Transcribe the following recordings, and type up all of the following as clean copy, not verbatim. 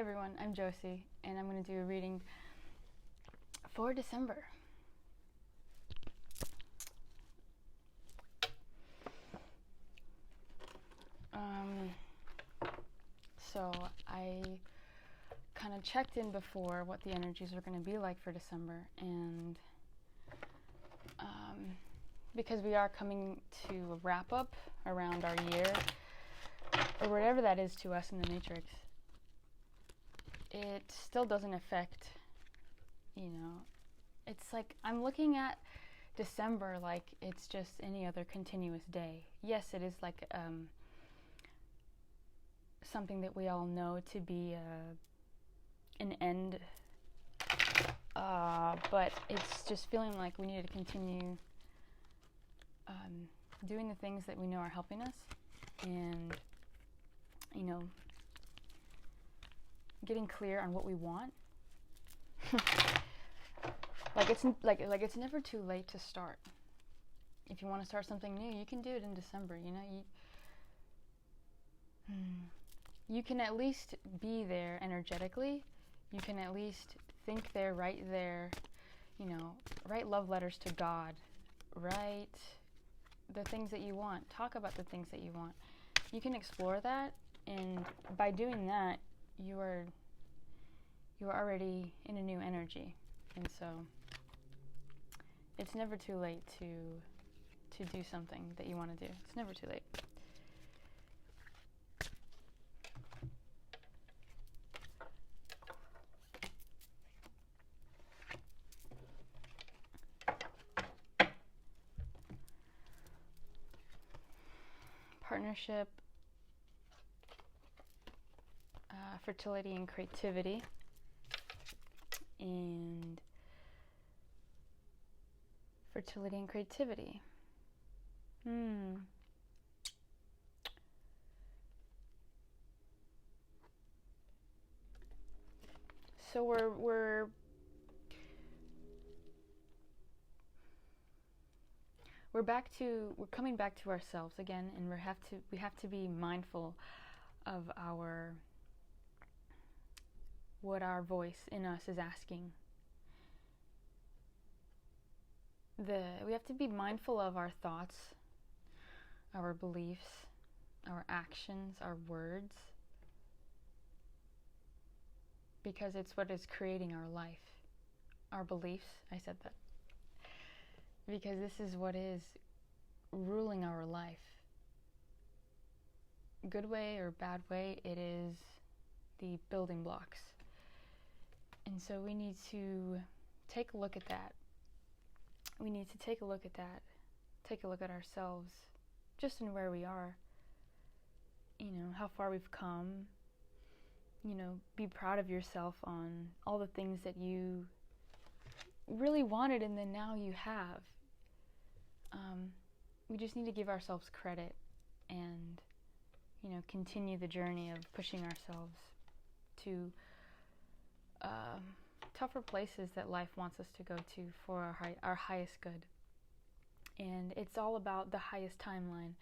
everyone, I'm Josie, and I'm going to do a reading for December. So I kind of checked in before what the energies are going to be like for December, and because we are coming to a wrap up around our year, or whatever that is to us in the matrix, it still doesn't affect, it's like I'm looking at December like it's just any other continuous day. Yes, it is like something that we all know to be an end, but it's just feeling like we need to continue doing the things that we know are helping us, and getting clear on what we want. It's never too late to start. If you want to start something new, you can do it in December. You can at least be there energetically. You can at least think there, right there. Write love letters to God. Write the things that you want. Talk about the things that you want. You can explore that, and by doing that, you are already in a new energy. And so it's never too late to do something that you want to do. It's never too late. Partnership, fertility and creativity, and fertility and creativity. So we're coming back to ourselves again, and we have to be mindful of what our voice in us is asking. We have to be mindful of our thoughts, our beliefs, our actions, our words, because it's what is creating our life. Our beliefs, I said that, because this is what is ruling our life. Good way or bad way, it is the building blocks. And so we need to take a look at that. We need to take a look at that. Take a look at ourselves, just in where we are. How far we've come. Be proud of yourself on all the things that you really wanted and then now you have. We just need to give ourselves credit and, continue the journey of pushing ourselves to tougher places that life wants us to go to for our highest good. And it's all about the highest timeline.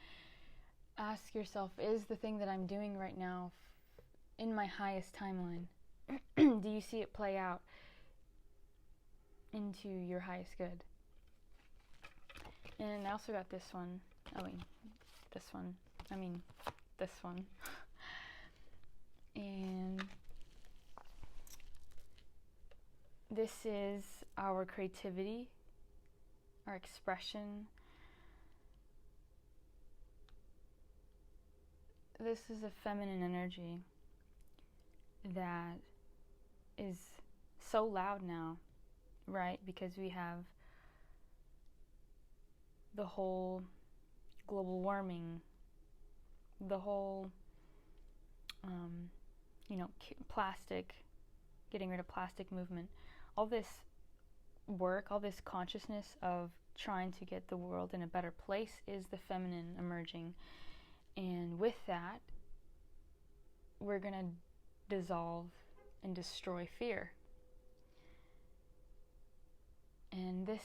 Ask yourself, is the thing that I'm doing right now in my highest timeline? Do you see it play out into your highest good? And I also got this one. This one. And this is our creativity, our expression. This is a feminine energy that is so loud now, right? Because we have the whole global warming, the whole, plastic, getting rid of plastic movement. All this work, all this consciousness of trying to get the world in a better place is the feminine emerging. And with that, we're going to dissolve and destroy fear. And this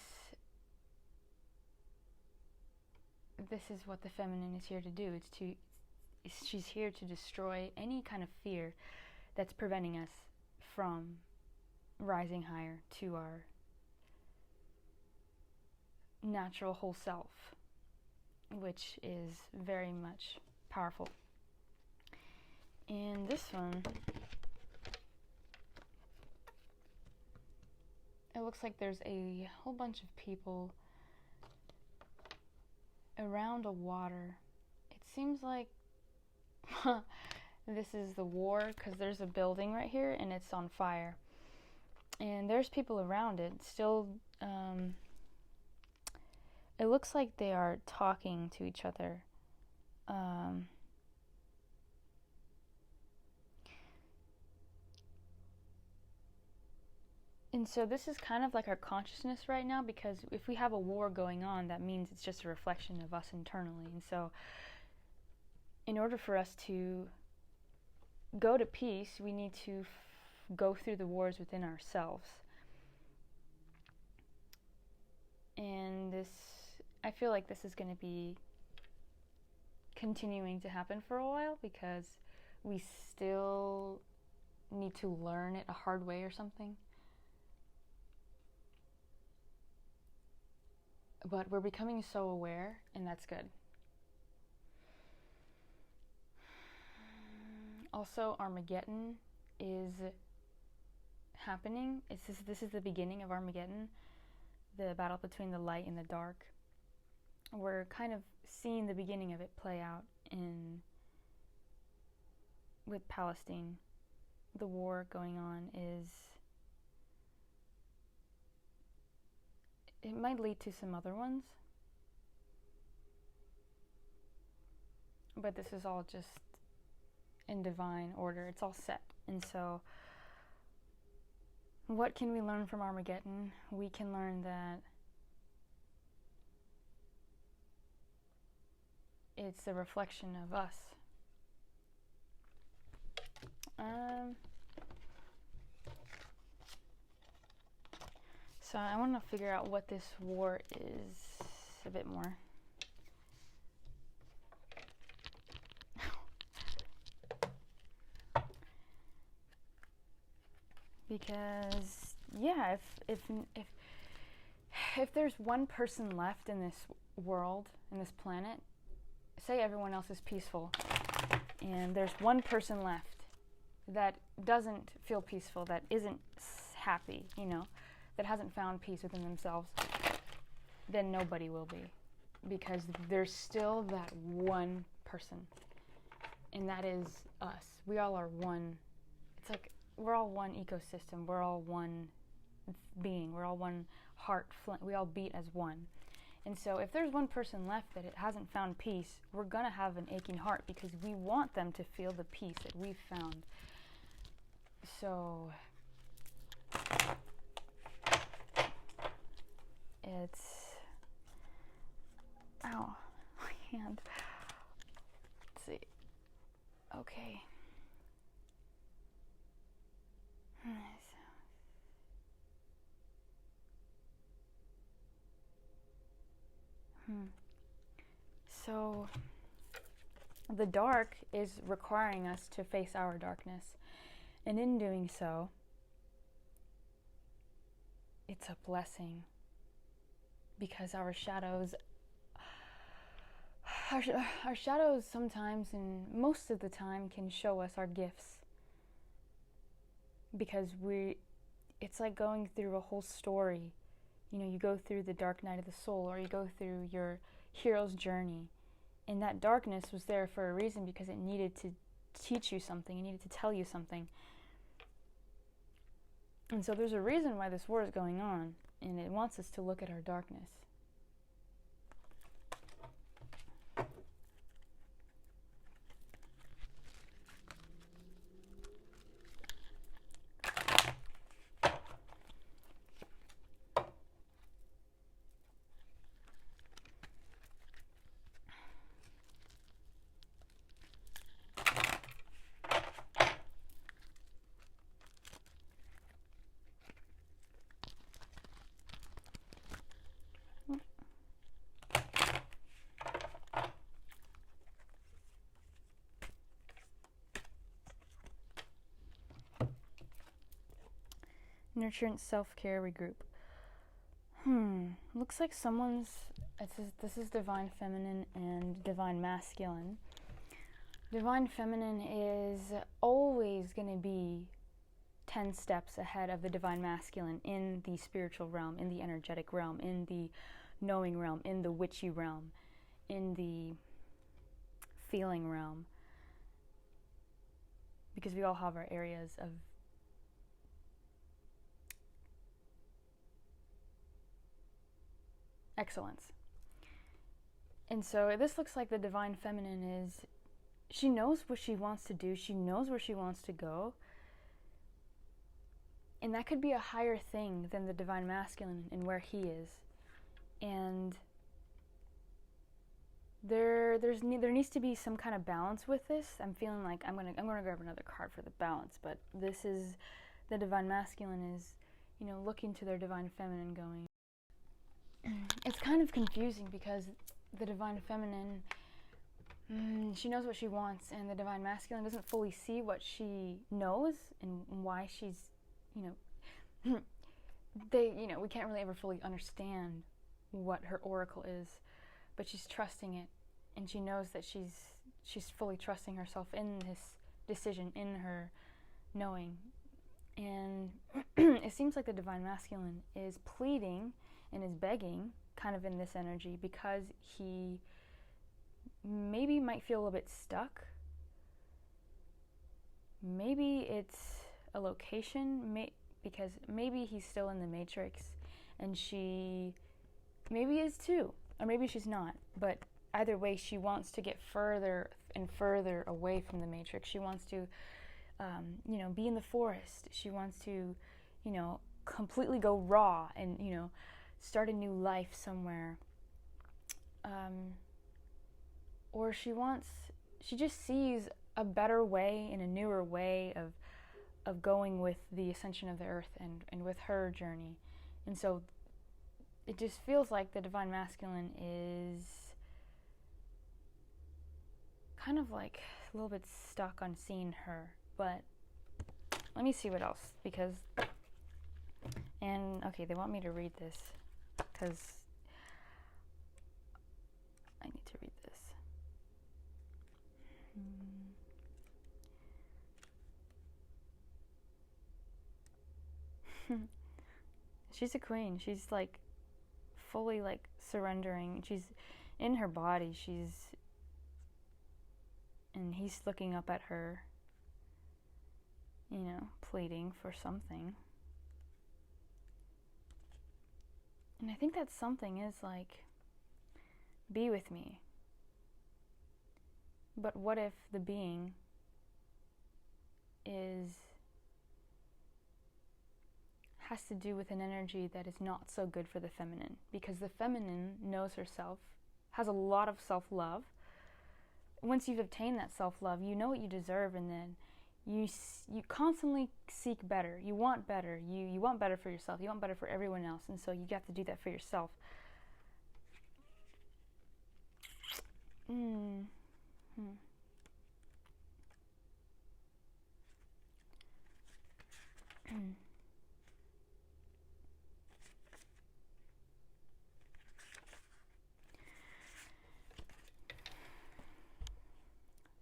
is what the feminine is here to do. She's here to destroy any kind of fear that's preventing us from rising higher to our natural whole self, which is very much powerful. And this one, it looks like there's a whole bunch of people around a water. It seems like this is the war, because there's a building right here and it's on fire. And there's people around it still. It looks like they are talking to each other. And so this is kind of like our consciousness right now, because if we have a war going on, that means it's just a reflection of us internally. And so in order for us to go to peace, we need to go through the wars within ourselves. And this, I feel like this is going to be continuing to happen for a while, because we still need to learn it a hard way or something. But we're becoming so aware, and that's good. Also, Armageddon is happening. This is the beginning of Armageddon, the battle between the light and the dark. We're kind of seeing the beginning of it play out with Palestine. The war going on it might lead to some other ones, but this is all just in divine order. It's all set. And so what can we learn from Armageddon? We can learn that it's a reflection of us. So I want to figure out what this war is a bit more. Because yeah, if there's one person left in this world, in this planet, say everyone else is peaceful, and there's one person left that doesn't feel peaceful, that isn't happy, that hasn't found peace within themselves, then nobody will be, because there's still that one person, and that is us. We all are one. It's like we're all one ecosystem. We're all one being. We're all one heart. We all beat as one. And so if there's one person left that it hasn't found peace, we're going to have an aching heart, because we want them to feel the peace that we've found. So it's, ow, my hand. Let's see. Okay. So the dark is requiring us to face our darkness, and in doing so, it's a blessing, because our shadows sometimes, and most of the time, can show us our gifts, because it's like going through a whole story. You go through the dark night of the soul, or you go through your hero's journey, and that darkness was there for a reason, because it needed to teach you something, it needed to tell you something. And so there's a reason why this war is going on, and it wants us to look at our darkness. Nurturance, self-care, regroup. Looks like this is divine feminine and divine masculine. Divine feminine is always going to be 10 steps ahead of the divine masculine in the spiritual realm, in the energetic realm, in the knowing realm, in the witchy realm, in the feeling realm. Because we all have our areas of excellence. And so this looks like the divine feminine is, she knows what she wants to do, she knows where she wants to go. And that could be a higher thing than the divine masculine and where he is. And there needs to be some kind of balance with this. I'm feeling like I'm gonna grab another card for the balance, but this is the divine masculine is, looking to their divine feminine going. It's kind of confusing because the divine feminine, she knows what she wants, and the divine masculine doesn't fully see what she knows and why she's, we can't really ever fully understand what her oracle is, but she's trusting it, and she knows that she's fully trusting herself in this decision, in her knowing. And it seems like the divine masculine is pleading and is begging, kind of in this energy, because he maybe might feel a little bit stuck. Maybe it's a location, because maybe he's still in the matrix, and she maybe is too, or maybe she's not. But either way, she wants to get further and further away from the matrix. She wants to, be in the forest. She wants to, completely go raw and, start a new life somewhere. Or she just sees a better way and a newer way of going with the ascension of the earth and with her journey. And so it just feels like the divine masculine is kind of like a little bit stuck on seeing her. But let me see what else, okay, they want me to read this because I need to read this. She's a queen. She's like fully like surrendering. She's in her body. And he's looking up at her, pleading for something. And I think that something is like, be with me. But what if the being has to do with an energy that is not so good for the feminine? Because the feminine knows herself, has a lot of self-love. Once you've obtained that self-love, you know what you deserve, and then you constantly seek better. You want better. You want better for yourself. You want better for everyone else, and so you have to do that for yourself.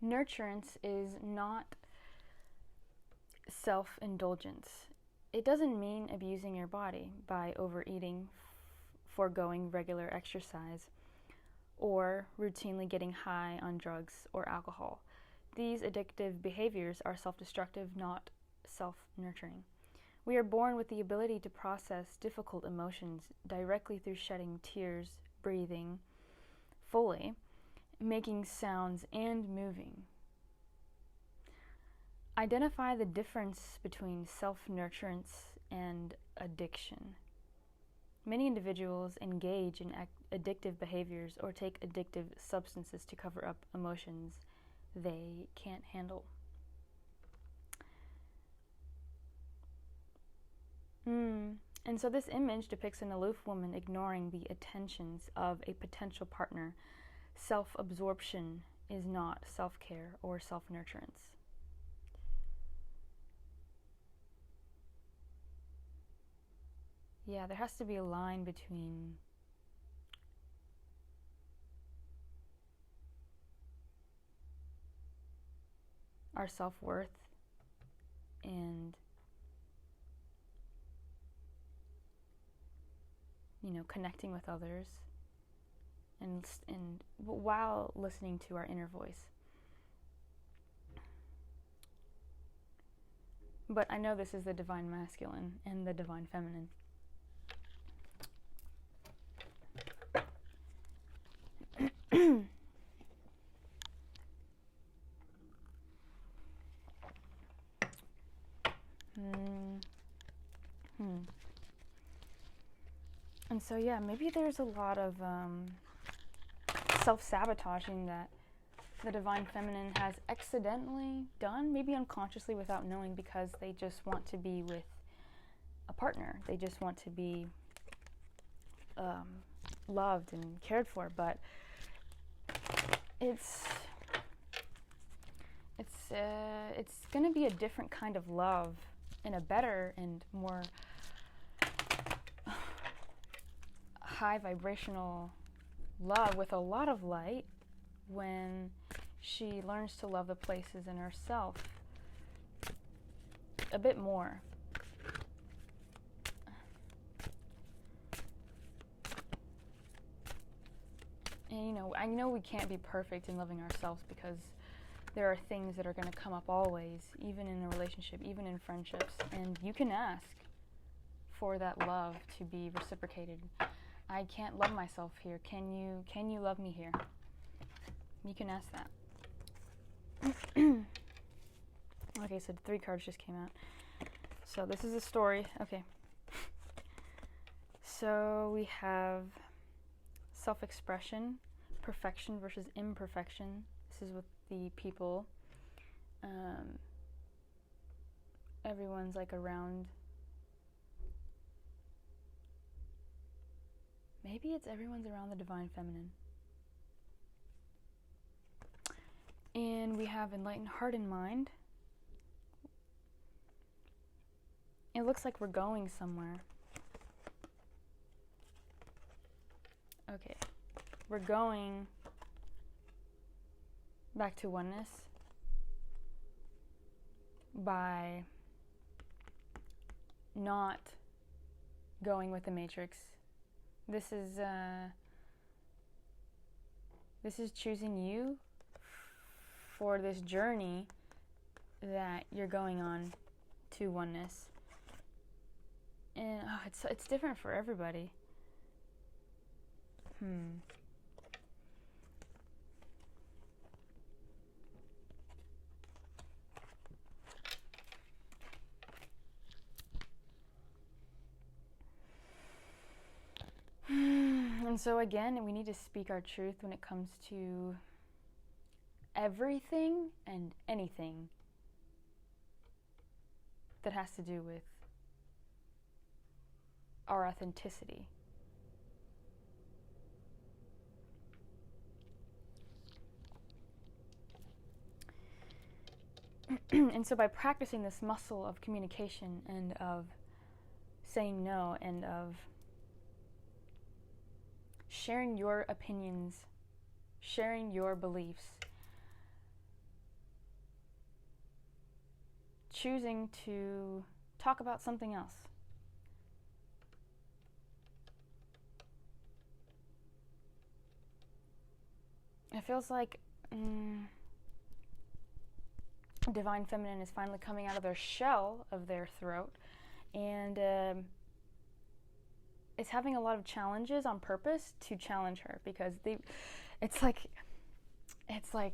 Nurturance is not self-indulgence. It doesn't mean abusing your body by overeating, foregoing regular exercise, or routinely getting high on drugs or alcohol. These addictive behaviors are self-destructive, not self-nurturing. We are born with the ability to process difficult emotions directly through shedding tears, breathing fully, making sounds, and moving. Identify the difference between self-nurturance and addiction. Many individuals engage in addictive behaviors or take addictive substances to cover up emotions they can't handle. And so this image depicts an aloof woman ignoring the attentions of a potential partner. Self-absorption is not self-care or self-nurturance. yeah, there has to be a line between our self-worth and, connecting with others, and while listening to our inner voice. But I know this is the divine masculine and the divine feminine. And so, yeah, maybe there's a lot of self-sabotaging that the divine feminine has accidentally done, maybe unconsciously without knowing, because they just want to be with a partner. They just want to be loved and cared for. But it's going to be a different kind of love, and a better and more high vibrational love with a lot of light, when she learns to love the places in herself a bit more. And I know we can't be perfect in loving ourselves, because there are things that are going to come up always, even in a relationship, even in friendships, and you can ask for that love to be reciprocated. I can't love myself here. Can you love me here? You can ask that. Okay, so 3 cards just came out. So this is a story. Okay. So we have self-expression, perfection versus imperfection. This is with the people. Everyone's like around. Maybe it's everyone's around the divine feminine. And we have enlightened heart and mind. It looks like we're going somewhere. Okay. We're going back to oneness by not going with the matrix. This is choosing you for this journey that you're going on to oneness. And it's different for everybody. And so again, we need to speak our truth when it comes to everything and anything that has to do with our authenticity. And so by practicing this muscle of communication and of saying no and of sharing your opinions, sharing your beliefs, choosing to talk about something else. It feels like divine feminine is finally coming out of their shell of their throat, and it's having a lot of challenges on purpose to challenge her, because it's like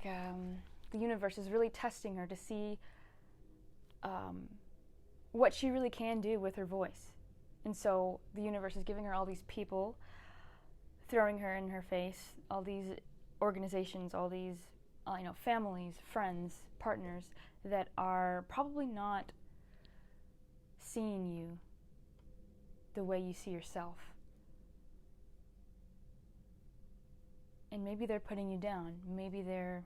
the universe is really testing her to see what she really can do with her voice. And so the universe is giving her all these people, throwing her in her face, all these organizations, all these families, friends, partners that are probably not seeing you the way you see yourself. And maybe they're putting you down. Maybe they're,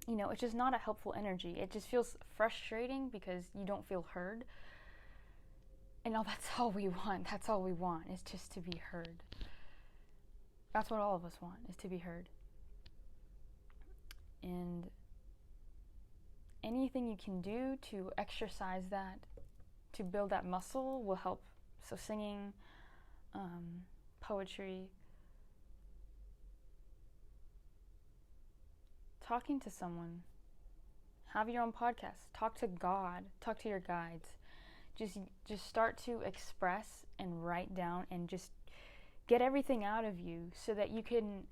it's just not a helpful energy. It just feels frustrating because you don't feel heard. And that's all we want. That's all we want, is just to be heard. That's what all of us want, is to be heard. And anything you can do to exercise that, to build that muscle, will help. So singing, poetry, talking to someone, have your own podcast, talk to God, talk to your guides. Just start to express and write down and just get everything out of you so that you can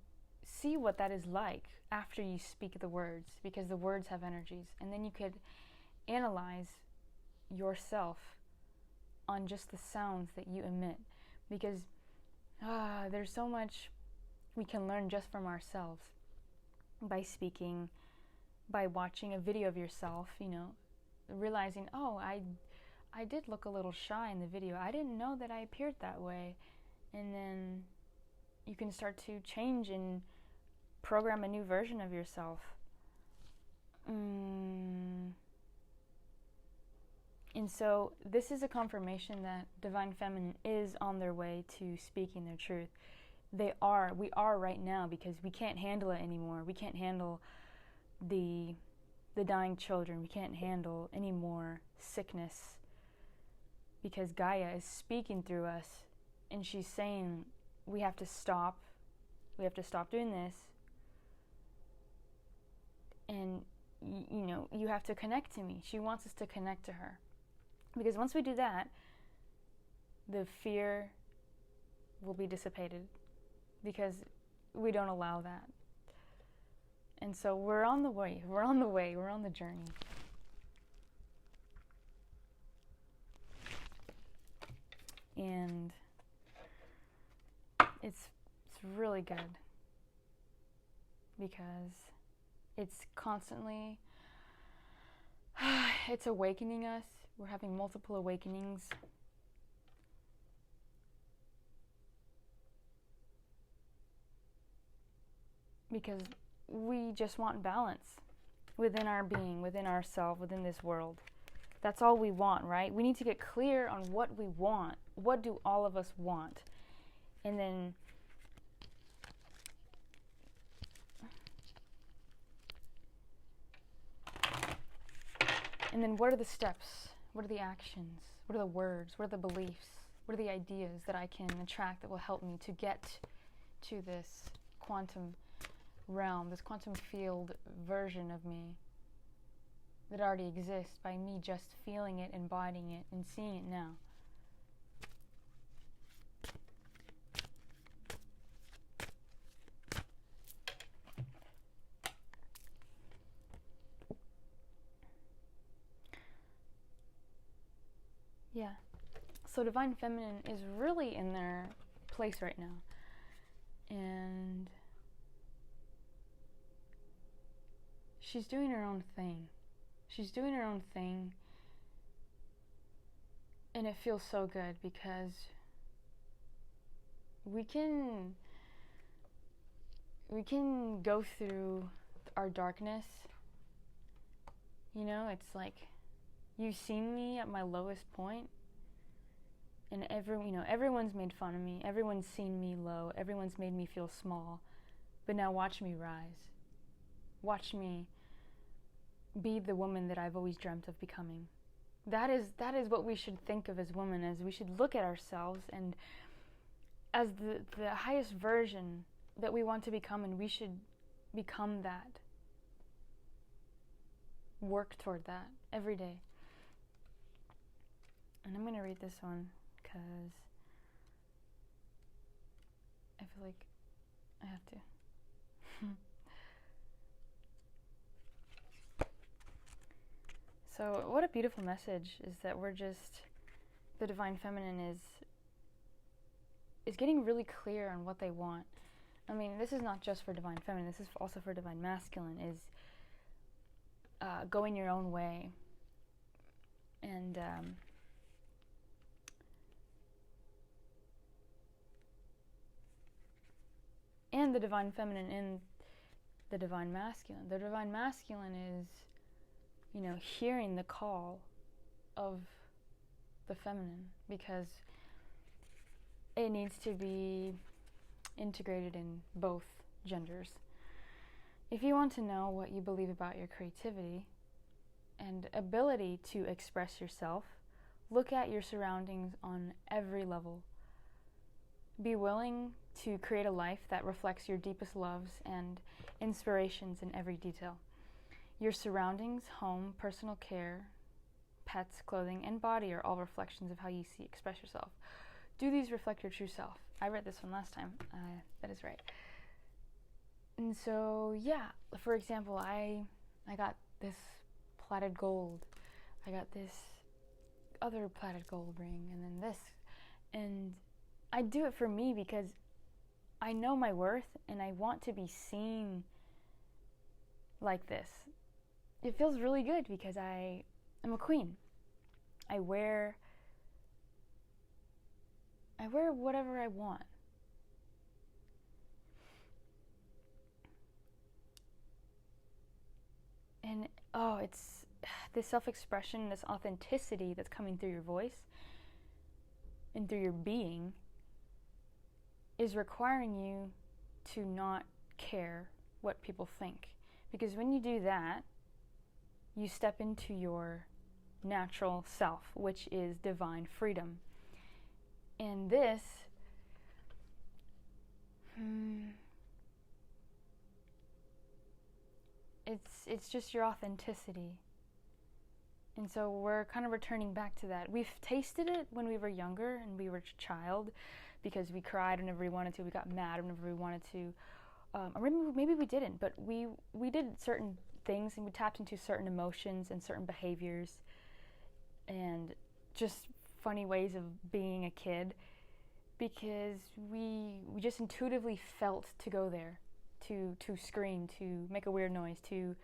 see what that is like after you speak the words, because the words have energies. And then you could analyze yourself on just the sounds that you emit, because there's so much we can learn just from ourselves by speaking, by watching a video of yourself, realizing, oh, I did look a little shy in the video. I didn't know that I appeared that way. And then you can start to change and program a new version of yourself. And so this is a confirmation that Divine Feminine is on their way to speaking their truth. We are right now, because we can't handle it anymore. We can't handle the dying children. We can't handle any more sickness, because Gaia is speaking through us, and she's saying we have to stop doing this, and you have to connect to me. She wants us to connect to her, because once we do that, the fear will be dissipated, because we don't allow that. And so we're on the way, we're on the journey. And it's really good, because it's constantly, it's awakening us. We're having multiple awakenings. Because we just want balance within our being, within ourselves, within this world. That's all we want, right? We need to get clear on what we want. What do all of us want? And then what are the steps? What are the actions? What are the words? What are the beliefs? What are the ideas that I can attract that will help me to get to this quantum realm, this quantum field version of me that already exists, by me just feeling it, embodying it, and seeing it now? Yeah. So Divine Feminine is really in their place right now. And she's doing her own thing. She's doing her own thing. And it feels so good, because we can go through our darkness. It's like, you've seen me at my lowest point, and everyone's made fun of me. Everyone's seen me low. Everyone's made me feel small. But now watch me rise. Watch me be the woman that I've always dreamt of becoming. That is what we should think of as women, as we should look at ourselves and as the highest version that we want to become, and we should become that. Work toward that every day. And I'm going to read this one, because I feel like I have to. So what a beautiful message is that the Divine Feminine is getting really clear on what they want. I mean, this is not just for Divine Feminine, this is also for Divine Masculine, is going your own way. And the Divine Feminine and the Divine Masculine. The Divine Masculine is, hearing the call of the feminine, because it needs to be integrated in both genders. If you want to know what you believe about your creativity and ability to express yourself, look at your surroundings on every level. Be willing to create a life that reflects your deepest loves and inspirations in every detail. Your surroundings, home, personal care, pets, clothing, and body are all reflections of how you express yourself. Do these reflect your true self? I read this one last time. That is right. And so, yeah, for example, I got this plaited gold. I got this other plaited gold ring, and then this. And I do it for me because I know my worth and I want to be seen like this. It feels really good because I am a queen. I wear whatever I want. And it's this self-expression, this authenticity that's coming through your voice and through your being is requiring you to not care what people think. Because when you do that, you step into your natural self, which is divine freedom. And this it's just your authenticity. And so we're kind of returning back to that. We've tasted it when we were younger and we were a child, because we cried whenever we wanted to, we got mad whenever we wanted to. Or maybe we didn't, but we did certain things and we tapped into certain emotions and certain behaviors and just funny ways of being a kid, because we just intuitively felt to go there, to scream, to make a weird noise, to,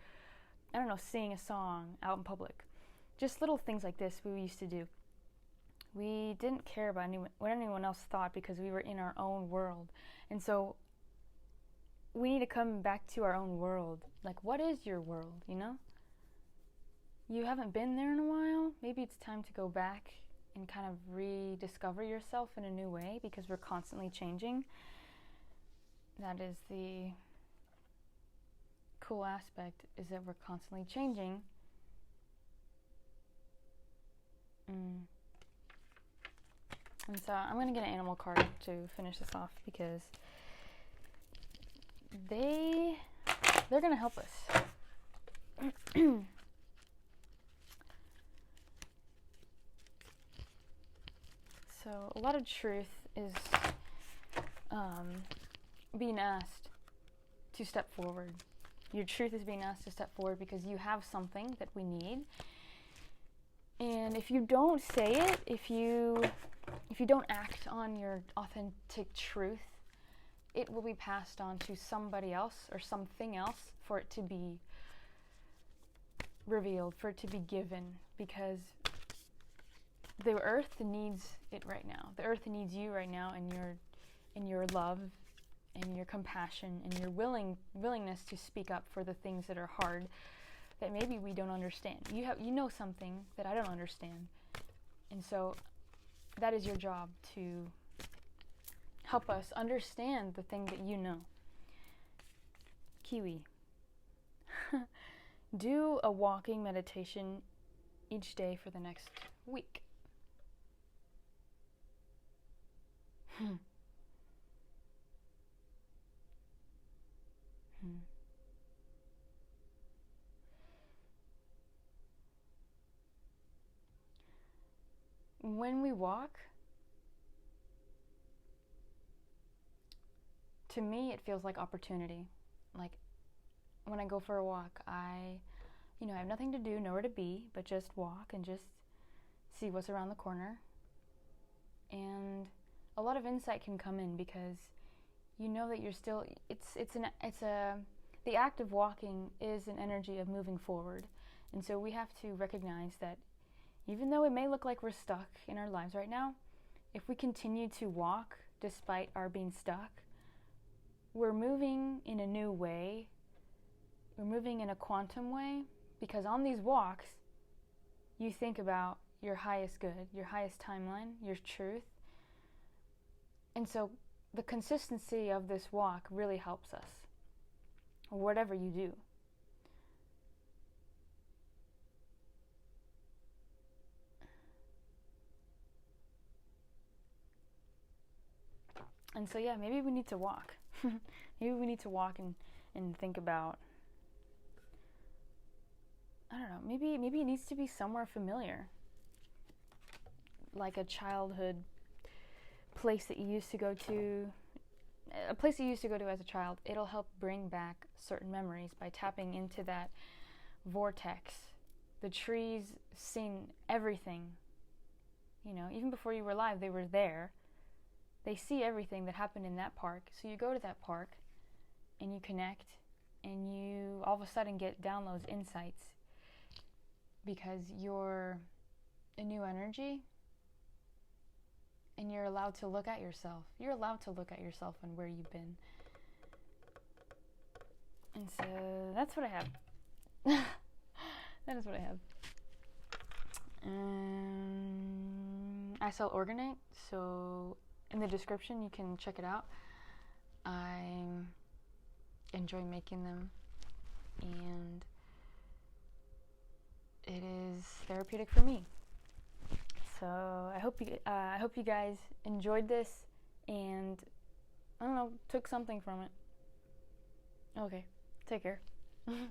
I don't know, sing a song out in public. Just little things like this we used to do. We didn't care about what anyone else thought because we were in our own world. And so we need to come back to our own world. Like, what is your world, you know? You haven't been there in a while. Maybe it's time to go back and kind of rediscover yourself in a new way, because we're constantly changing. That is the cool aspect, is that we're constantly changing. And so I'm going to get an animal card to finish this off, because they're going to help us. So a lot of truth is being asked to step forward. Your truth is being asked to step forward because you have something that we need. And if you don't say it, if you don't act on your authentic truth, it will be passed on to somebody else or something else for it to be revealed, for it to be given, because the earth needs it right now. The earth needs you right now, and your love and your compassion and your willingness to speak up for the things that are hard, that maybe we don't understand. You know something that I don't understand. And so that is your job, to help us understand the thing that you know. Kiwi. Do a walking meditation each day for the next week. When we walk, to me it feels like opportunity. Like when I go for a walk, I have nothing to do, nowhere to be, but just walk and just see what's around the corner. And a lot of insight can come in, because you know that you're still, the act of walking is an energy of moving forward. And so we have to recognize that even though it may look like we're stuck in our lives right now, if we continue to walk despite our being stuck, we're moving in a new way. We're moving in a quantum way, because on these walks, you think about your highest good, your highest timeline, your truth. And so the consistency of this walk really helps us, whatever you do. And so yeah, maybe we need to walk. Maybe we need to walk and think about, I don't know, maybe it needs to be somewhere familiar. Like a childhood place that you used to go to, a place you used to go to as a child. It'll help bring back certain memories by tapping into that vortex. The trees seen everything. You know, even before you were alive, they were there. They see everything that happened in that park. So you go to that park and you connect and you all of a sudden get downloads, insights, because you're a new energy and you're allowed to look at yourself. You're allowed to look at yourself and where you've been. And so that's what I have. That is what I have. I sell orgonite, so in the description you can check it out. I enjoy making them, and it is therapeutic for me. So I hope you guys enjoyed this, and I don't know, took something from it. Okay, take care.